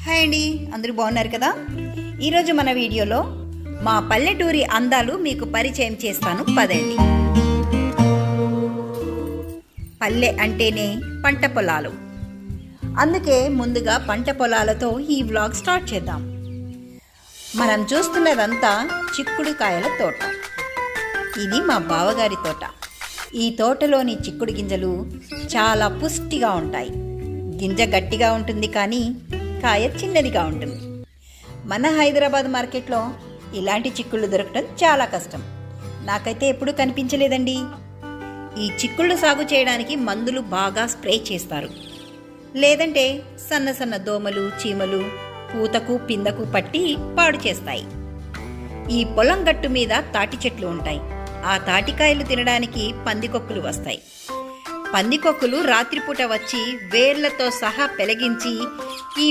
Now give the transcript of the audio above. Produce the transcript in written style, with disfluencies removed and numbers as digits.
Hi అండి, అందరూ బాగున్నారు కదా. ఈరోజు మన వీడియోలో మా పల్లెటూరి అందాలు మీకు పరిచయం చేస్తాను. పదండి. పల్లె అంటేనే పంట పొలాలు, అందుకే ముందుగా పంట పొలాలతో ఈ వ్లాగ్ స్టార్ట్ చేద్దాం. మనం చూస్తున్నదంతా చిక్కుడు కాయల తోట. ఇది మా బావగారి తోట. ఈ తోటలోని చిక్కుడు గింజలు చాలా పుష్టిగా ఉంటాయి. గింజ గట్టిగా ఉంటుంది, కానీ కాయ చిన్నదిగా ఉంటుంది. మన హైదరాబాద్ మార్కెట్లో ఇలాంటి చిక్కుళ్ళు దొరకడం చాలా కష్టం. నాకైతే ఎప్పుడూ కనిపించలేదండి. ఈ చిక్కుళ్ళు సాగు చేయడానికి మందులు బాగా స్ప్రే చేస్తారు, లేదంటే సన్న సన్న దోమలు చీమలు పూతకు పిందకు పట్టి పాడు చేస్తాయి. ఈ పొలం గట్టు మీద తాటి చెట్లు ఉంటాయి. ఆ తాటికాయలు తినడానికి పందికొక్కులు వస్తాయి. పందికొక్కులు రాత్రిపూట వచ్చి వేర్లతో సహా పెలగించి ఈ